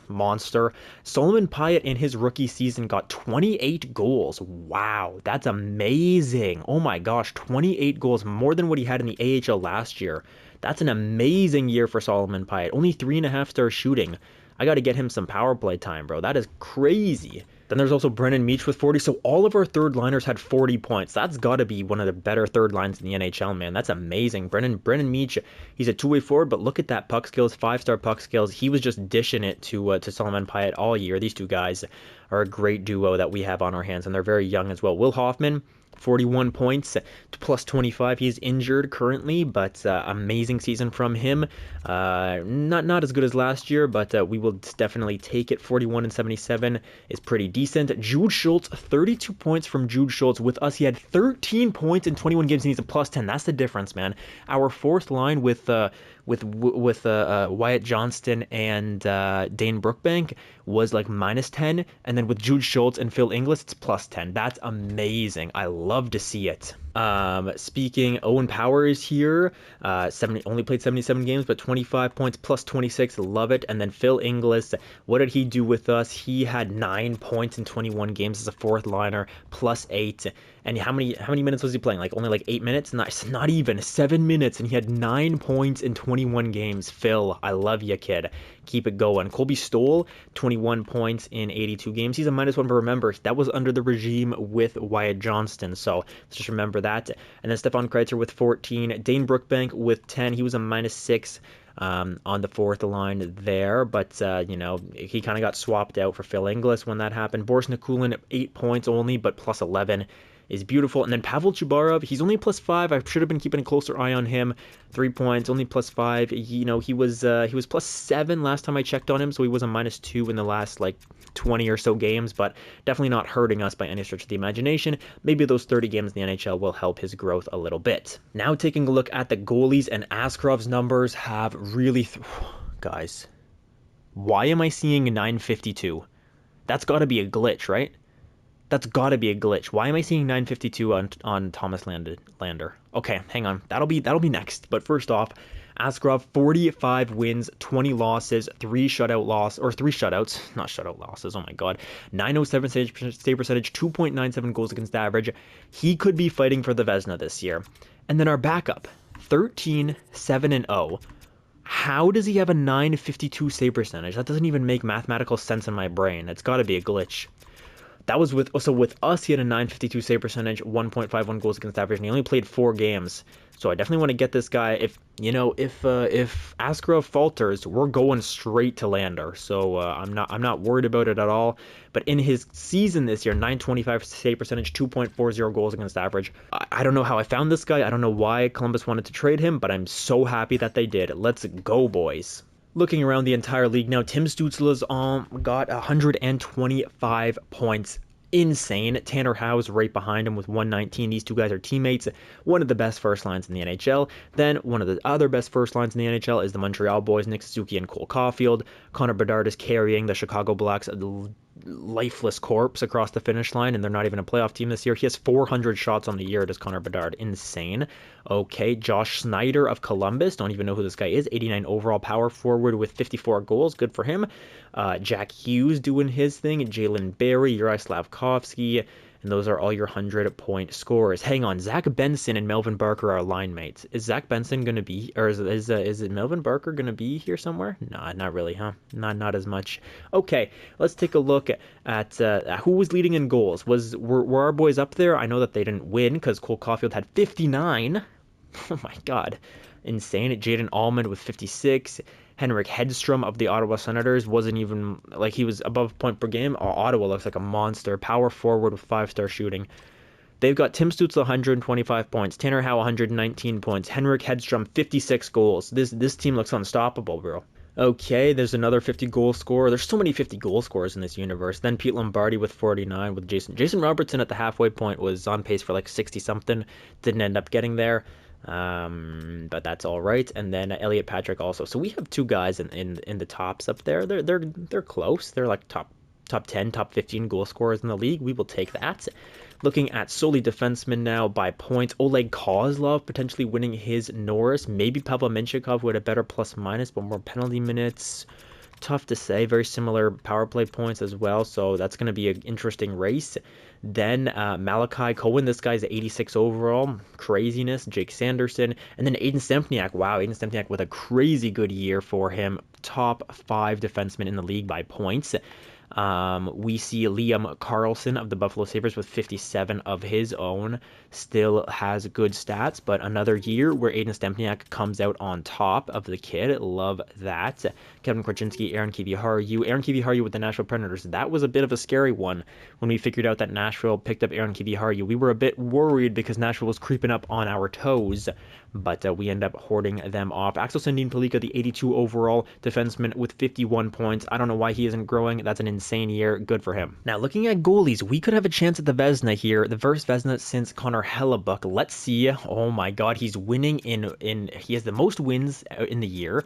Monster. Solomon Pyatt in his rookie season got 28 goals. Wow, that's amazing. Oh my gosh, 28 goals, more than what he had in the AHL last year. That's an amazing year for Solomon Pyatt. Only 3.5-star shooting. I got to get him some power play time, bro. That is crazy. Then there's also Brennan Meach with 40. So all of our third liners had 40 points. That's got to be one of the better third lines in the NHL, man. That's amazing. Brennan Meach, he's a two-way forward, but look at that puck skills, 5-star puck skills. He was just dishing it to Solomon Pyatt all year. These two guys are a great duo that we have on our hands, and they're very young as well. Will Hoffman, 41 points, plus 25. He's injured currently, but amazing season from him. Not as good as last year, but we will definitely take it. 41 and 77 is pretty decent. Jude Schultz, 32 points from Jude Schultz. With us, he had 13 points in 21 games, and he's a plus 10. That's the difference, man. Our fourth line with Wyatt Johnston and Dane Brookbank was like minus 10, and then with Jude Schultz and Phil Inglis, it's plus 10. That's amazing. I love to see it. Speaking, Owen Power is here. Only played 77 games, but 25 points plus 26. Love it. And then Phil Inglis, what did he do with us? He had 9 points in 21 games as a fourth liner, plus 8. And how many minutes was he playing? Like only like 8 minutes? Not even 7 minutes, and he had 9 points in 21 games. Phil, I love you, kid. Keep it going. Colby Stoll, 21 points in 82 games. He's a -1, but remember, that was under the regime with Wyatt Johnston, so let's just remember that. And then Stefan Kreitzer with 14. Dane Brookbank with 10. He was a -6 on the fourth line there, but he kind of got swapped out for Phil Inglis when that happened. Boris Nikulin, 8 points only, but plus 11 is beautiful. And then Pavel Chubarov, he's only plus 5. I should have been keeping a closer eye on him. 3 points, only plus 5. He was plus 7 last time I checked on him, so he was a -2 in the last like 20 or so games, but definitely not hurting us by any stretch of the imagination. Maybe those 30 games in the NHL will help his growth a little bit. Now taking a look at the goalies, and Askarov's numbers have really... Guys, why am I seeing 952? That's got to be a glitch, right? That's got to be a glitch. Why am I seeing 952 on Thomas Lander? Okay, hang on. That'll be next. But first off, Askarov, 45 wins, 20 losses, 3 shutouts, not shutout losses. Oh my god. 907 save percentage, 2.97 goals against average. He could be fighting for the Vezina this year. And then our backup, 13, 7-0. How does he have a 952 save percentage? That doesn't even make mathematical sense in my brain. It's got to be a glitch. That was with us, he had a 952 save percentage, 1.51 goals against average, and he only played 4 games. So I definitely want to get this guy. If Askarov falters, we're going straight to Lander. So I'm not worried about it at all. But in his season this year, 925 save percentage, 2.40 goals against average. I don't know how I found this guy. I don't know why Columbus wanted to trade him, but I'm so happy that they did. Let's go, boys. Looking around the entire league now, Tim Stützle's got 125 points. Insane. Tanner Howe's right behind him with 119. These two guys are teammates. One of the best first lines in the NHL. Then one of the other best first lines in the NHL is the Montreal boys, Nick Suzuki and Cole Caulfield. Connor Bedard is carrying the Chicago Blacks lifeless corpse across the finish line, and they're not even a playoff team this year. He has 400 shots on the year, does Connor Bedard. Insane. Okay, Josh Snyder of Columbus. Don't even know who this guy is. 89 overall power forward with 54 goals. Good for him. Jack Hughes doing his thing. Jalen Barry, Uri Slavkovsky. And those are all your 100-point scorers. Hang on, Zach Benson and Melvin Barker are line mates. Is Zach Benson going to be, or is it Melvin Barker going to be here somewhere? Nah, not really, huh? Not as much. Okay, let's take a look at who was leading in goals. Were our boys up there? I know that they didn't win because Cole Caulfield had 59. Oh my God, insane. Jaden Allman with 56. Henrik Hedstrom of the Ottawa Senators wasn't even, like, he was above point per game. Ottawa looks like a monster. Power forward with 5-star shooting. They've got Tim Stützle 125 points, Tanner Howe 119 points, Henrik Hedstrom 56 goals. This team looks unstoppable, bro. Okay, there's another 50-goal scorer. There's so many 50-goal scorers in this universe. Then Pete Lombardi with 49 with Jason Robertson at the halfway point was on pace for like 60-something. Didn't end up getting there. But that's all right. And then Elliot Patrick also. So we have two guys in the tops up there. They're close. They're like top 10, top 15 goal scorers in the league. We will take that. Looking at solely defensemen now by points. Oleg Kozlov potentially winning his Norris. Maybe Pavel Menchikov with a better plus minus, but more penalty minutes. Tough to say. Very similar power play points as well. So that's going to be an interesting race. Then Malachi Cohen, this guy's 86 overall. Craziness. Jake Sanderson. And then Aiden Stempniak. Wow, Aiden Stempniak with a crazy good year for him. Top 5 defenseman in the league by points. We see Liam Carlson of the Buffalo Sabres with 57 of his own. Still has good stats, but another year where Aiden Stempniak comes out on top of the kid. Love that. Kevin Korchinski, Aaron Kiviharju with the Nashville Predators. That was a bit of a scary one when we figured out that Nashville picked up Aaron Kiviharju. We were a bit worried because Nashville was creeping up on our toes, but we end up hoarding them off. Axel Sandin Pellikka, the 82 overall defenseman with 51 points. I don't know why he isn't growing. That's an insane year. Good for him. Now, looking at goalies, we could have a chance at the Vezina here. The first Vezina since Connor Hellebuck. Let's see. Oh my God, he's winning he has the most wins in the year.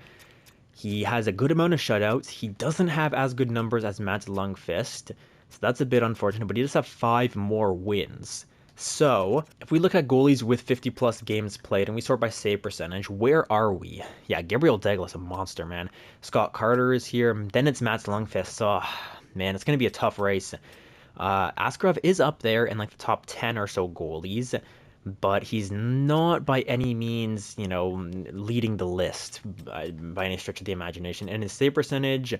He has a good amount of shutouts. He doesn't have as good numbers as Mats Lundqvist, so that's a bit unfortunate, but he does have 5 more wins. So, if we look at goalies with 50-plus games played and we sort by save percentage, where are we? Yeah, Gabriel Douglas, a monster, man. Scott Carter is here. Then it's Mats Lundqvist. So, man, it's going to be a tough race. Askarov is up there in like the top 10 or so goalies, but he's not by any means, leading the list by any stretch of the imagination. And his save percentage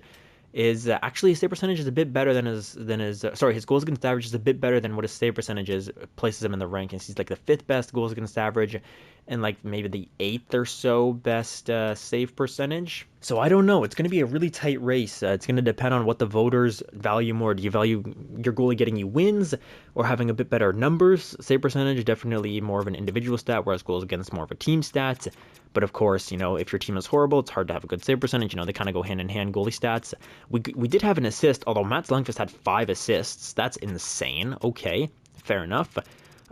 is actually his save percentage is a bit better than his goals against average is a bit better than what his save percentage is. Places him in the rankings. He's like the 5th best goals against average and like maybe the 8th or so best save percentage. So I don't know. It's going to be a really tight race. It's going to depend on what the voters value more. Do you value your goalie getting you wins or having a bit better numbers? Save percentage, definitely more of an individual stat, whereas goals against more of a team stat. But of course, if your team is horrible, it's hard to have a good save percentage. They kind of go hand in hand, goalie stats. We did have an assist, although Mats Lundqvist had 5 assists. That's insane. Okay, fair enough.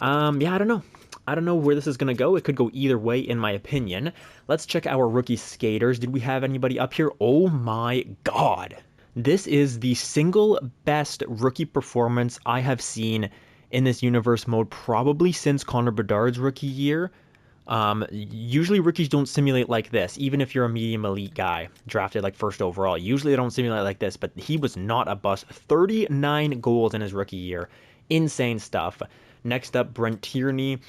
Yeah, I don't know. I don't know where this is going to go. It could go either way, in my opinion. Let's check our rookie skaters. Did we have anybody up here? Oh my God. This is the single best rookie performance I have seen in this universe mode probably since Connor Bedard's rookie year. Usually rookies don't simulate like this, even if you're a medium elite guy drafted like 1st overall. Usually they don't simulate like this, but he was not a bust. 39 goals in his rookie year. Insane stuff. Next up, Brent Tierney.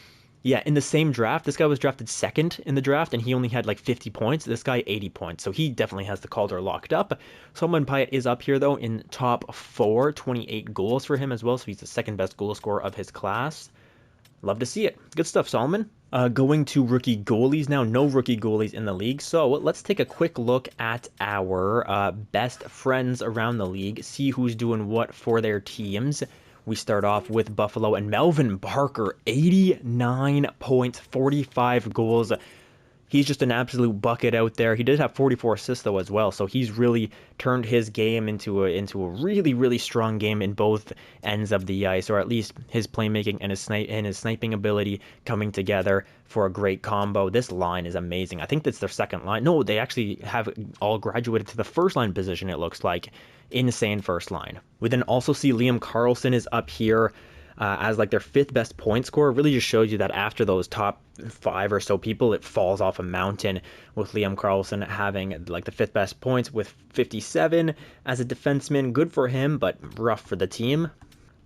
Yeah, in the same draft, this guy was drafted 2nd in the draft, and he only had like 50 points. This guy, 80 points. So he definitely has the Calder locked up. Salman Pyatt is up here, though, in top 4. 28 goals for him as well, so he's the 2nd best goal scorer of his class. Love to see it. Good stuff, Solomon. Going to rookie goalies now. No rookie goalies in the league. So let's take a quick look at our best friends around the league. See who's doing what for their teams. We start off with Buffalo and Melvin Barker, 89 points, 45 goals. He's just an absolute bucket out there. He did have 44 assists though as well, so he's really turned his game into a really really strong game in both ends of the ice, or at least his playmaking and his sniping ability coming together for a great combo. This line is amazing. I think that's their second line. No, they actually have all graduated to the first line position, it looks like. Insane first line. We then also see Liam Karlsson is up here as like their 5th best point scorer. Really just shows you that after those top 5 or so people, it falls off a mountain, with Liam Karlsson having like the 5th best points with 57 as a defenseman. Good for him, but rough for the team.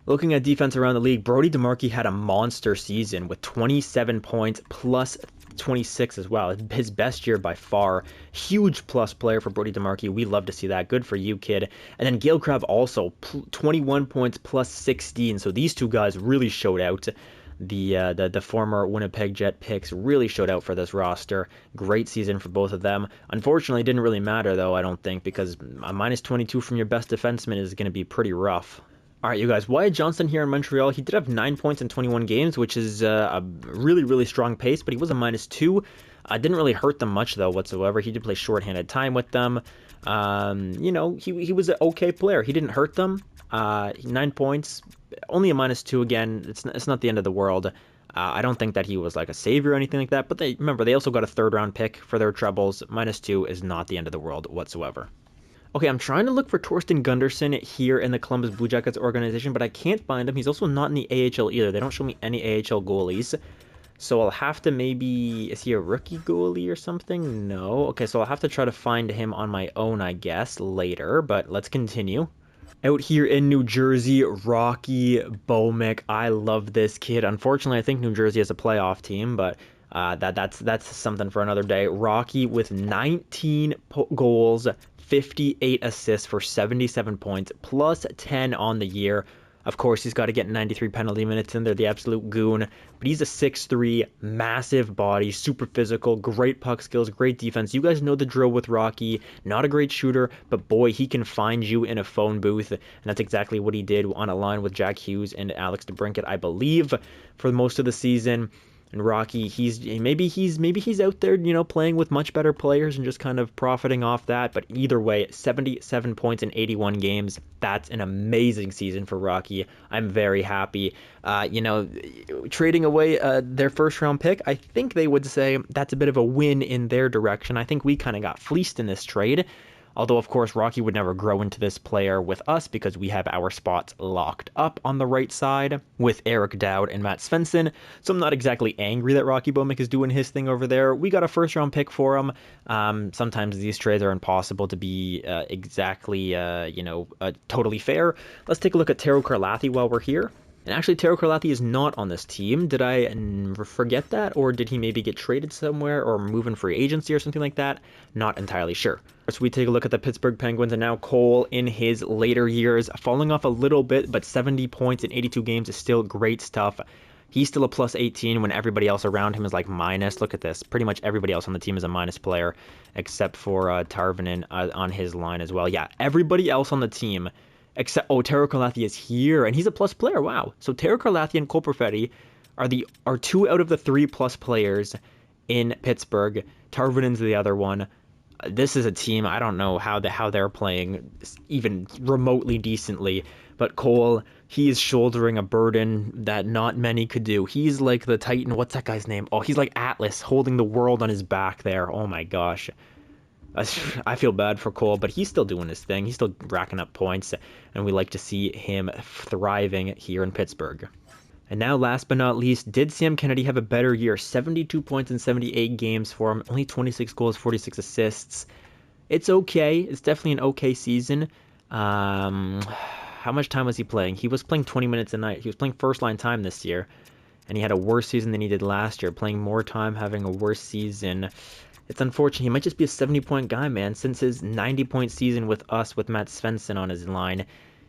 Looking at defense around the league, Brody DeMarchi had a monster season with 27 points plus 26 as well. His best year by far. Huge plus player for Brody DeMarchi. We love to see that. Good for you, kid. And then Gale Crabbe also 21 points plus 16. So these two guys really showed out. The former Winnipeg Jet picks really showed out for this roster. Great season for both of them. Unfortunately, it didn't really matter though, I don't think, because a minus 22 from your best defenseman is going to be pretty rough. All right, you guys, Wyatt Johnston here in Montreal. He did have 9 points in 21 games, which is a really, really strong pace, but he was a -2. Didn't really hurt them much, though, whatsoever. He did play shorthanded time with them. You know, he was an okay player. He didn't hurt them. 9 points, only a -2 again. It's not the end of the world. I don't think that he was like a savior or anything like that, but remember, they also got a 3rd-round pick for their troubles. -2 is not the end of the world whatsoever. Okay, I'm trying to look for Torsten Gunderson here in the Columbus Blue Jackets organization, but I can't find him. He's also not in the AHL either. They don't show me any AHL goalies. So I'll have to maybe... Is he a rookie goalie or something? No. Okay, so I'll have to try to find him on my own, I guess, later. But let's continue. Out here in New Jersey, Rocky Bomick. I love this kid. Unfortunately, I think New Jersey has a playoff team, but... that's something for another day. Rocky with 19 goals, 58 assists for 77 points, plus 10 on the year. Of course, he's got to get 93 penalty minutes in there, the absolute goon. But he's a 6'3", massive body, super physical, great puck skills, great defense. You guys know the drill with Rocky. Not a great shooter, but boy, he can find you in a phone booth. And that's exactly what he did on a line with Jack Hughes and Alex DeBrincat, I believe, for most of the season. And Rocky, maybe he's out there, you know, playing with much better players and just kind of profiting off that. But either way, 77 points in 81 games. That's an amazing season for Rocky. I'm very happy. You know, trading away their 1st-round pick, I think they would say that's a bit of a win in their direction. I think we kind of got fleeced in this trade. Although, of course, Rocky would never grow into this player with us because we have our spots locked up on the right side with Eric Dowd and Matt Svensson. So I'm not exactly angry that Rocky Bomick is doing his thing over there. We got a 1st-round pick for him. Sometimes these trades are impossible to be exactly, totally fair. Let's take a look at Taro Karlathy while we're here. And actually, Taro Karlathy is not on this team. Did I forget that? Or did he maybe get traded somewhere or move in free agency or something like that? Not entirely sure. So we take a look at the Pittsburgh Penguins, and now Cole in his later years, falling off a little bit, but 70 points in 82 games is still great stuff. He's still a plus 18 when everybody else around him is like minus. Look at this. Pretty much everybody else on the team is a minus player, except for Tarvinen on his line as well. Yeah, everybody else on the team, except, Taro Karlathy is here, and he's a plus player. Wow. So Taro Karlathy and Cole Perfetti are 2 out of the 3 plus players in Pittsburgh. Tarvinen's the other one. This is a team, I don't know how they're playing even remotely decently, but Cole, he is shouldering a burden that not many could do. He's like the Titan, what's that guy's name? Oh, he's like Atlas holding the world on his back there. Oh my gosh. I feel bad for Cole, but he's still doing his thing. He's still racking up points, and we like to see him thriving here in Pittsburgh. And now, last but not least, did Sam Kennedy have a better year? 72 points in 78 games for him. Only 26 goals, 46 assists. It's okay. It's definitely an okay season. How much time was he playing? He was playing 20 minutes a night. He was playing first-line time this year. And he had a worse season than he did last year. Playing more time, having a worse season. It's unfortunate. He might just be a 70-point guy, man. Since his 90-point season with us, with Matt Svensson on his line,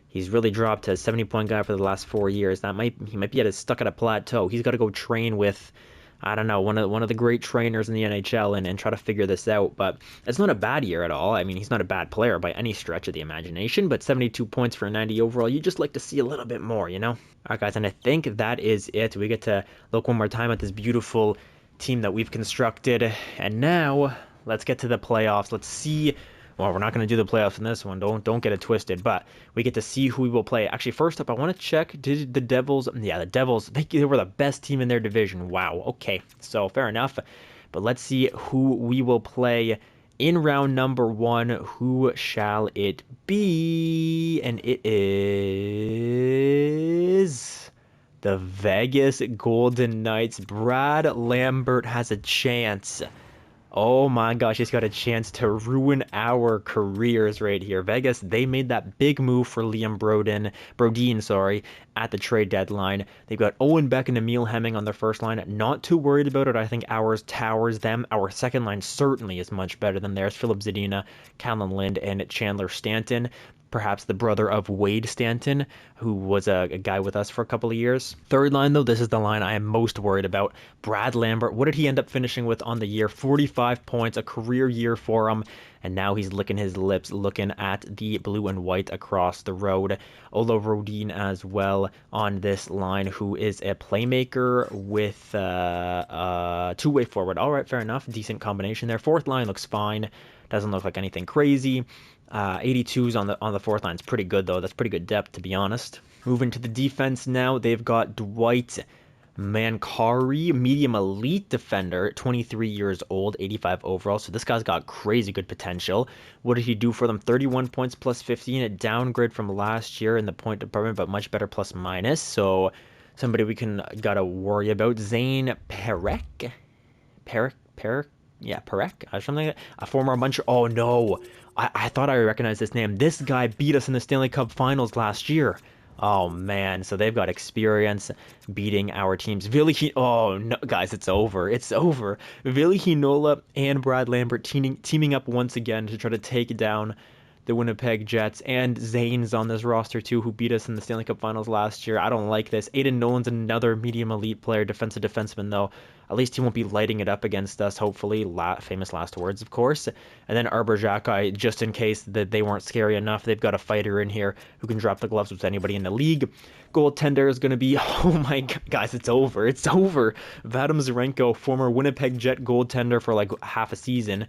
he's really dropped to a 70-point guy for the last 4 years. He might be stuck at a plateau. He's got to go train with, I don't know, one of the great trainers in the NHL and try to figure this out. But it's not a bad year at all. I mean, he's not a bad player by any stretch of the imagination, but 72 points for a 90 overall, you just like to see a little bit more, you know? All right, guys, and I think that is it. We get to look one more time at this beautiful team that we've constructed. And now, let's get to the playoffs. Let's see. Well, we're not going to do the playoffs in this one. Don't get it twisted. But we get to see who we will play. Actually, first up, I want to check. Did the Devils? Yeah, the Devils. They were the best team in their division. Wow. Okay. So fair enough. But let's see who we will play in round number 1. Who shall it be? And it is the Vegas Golden Knights. Brad Lambert has a chance. Oh my gosh, he's got a chance to ruin our careers right here. Vegas, they made that big move for Liam Brodin, at the trade deadline. They've got Owen Beck and Emil Hemming on their first line. Not too worried about it. I think ours towers them. Our second line certainly is much better than theirs. Philip Zadina, Callan Lind, and Chandler Stanton. Perhaps the brother of Wade Stanton, who was a guy with us for a couple of years. Third line, though, this is the line I am most worried about. Brad Lambert, what did he end up finishing with on the year? 45 points, a career year for him. And now he's licking his lips, looking at the blue and white across the road. Ola Rodin as well on this line, who is a playmaker with two-way forward. All right, fair enough. Decent combination there. Fourth line looks fine. Doesn't look like anything crazy. 82s on the fourth line is pretty good, though. That's pretty good depth, to be honest. Moving to the defense now, they've got Dwight Mancari, medium elite defender, 23 years old, 85 overall. So this guy's got crazy good potential. What did he do for them? 31 points plus 15, a downgrade from last year in the point department, but much better plus minus. So somebody we gotta worry about. Zane Perek. Yeah, Perek, or something like that. A former Muncher. Oh no, I thought I recognized this name. This guy beat us in the Stanley Cup Finals last year. Oh man, so they've got experience beating our teams. Oh no, guys, it's over. It's over. Ville Heinola and Brad Lambert teaming up once again to try to take down the Winnipeg Jets. And Zane's on this roster too, who beat us in the Stanley Cup Finals last year. I don't like this. Aiden Nolan's another medium elite player, defensive defenseman though. At least he won't be lighting it up against us, hopefully. Famous last words, of course. And then Arbor Xhekaj, just in case that they weren't scary enough, they've got a fighter in here who can drop the gloves with anybody in the league. Goaltender is going to be, oh my god, guys, it's over. It's over. Vadim Zarenko, former Winnipeg Jet goaltender for like half a season.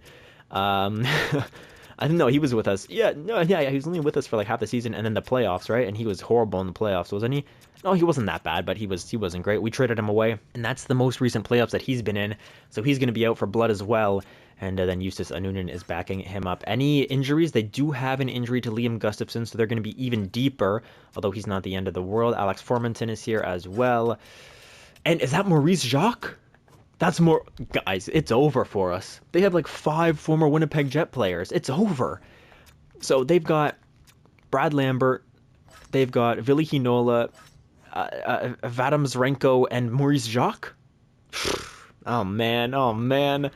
I think, no, he was with us. Yeah, he was only with us for like half the season and then the playoffs, right? And he was horrible in the playoffs, wasn't he? No, he wasn't that bad, but he wasn't great. We traded him away, and that's the most recent playoffs that he's been in, so he's going to be out for blood as well. And then Justus Anunen is backing him up. Any injuries? They do have an injury to Liam Gustafsson, so they're going to be even deeper, although he's not the end of the world. Alex Formanton is here as well. And is that Maurice Jacques? That's more... Guys, it's over for us. They have like 5 former Winnipeg Jet players. It's over. So they've got Brad Lambert, they've got Ville Heinola, Vadim Zarenko, and Maurice Jacques. Oh man.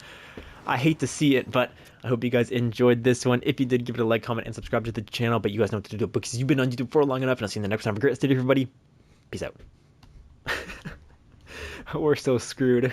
I hate to see it, but I hope you guys enjoyed this one. If you did, give it a like, comment, and subscribe to the channel. But you guys know what to do because you've been on YouTube for long enough, and I'll see you in the next time. Have a great day, everybody. Peace out. We're so screwed.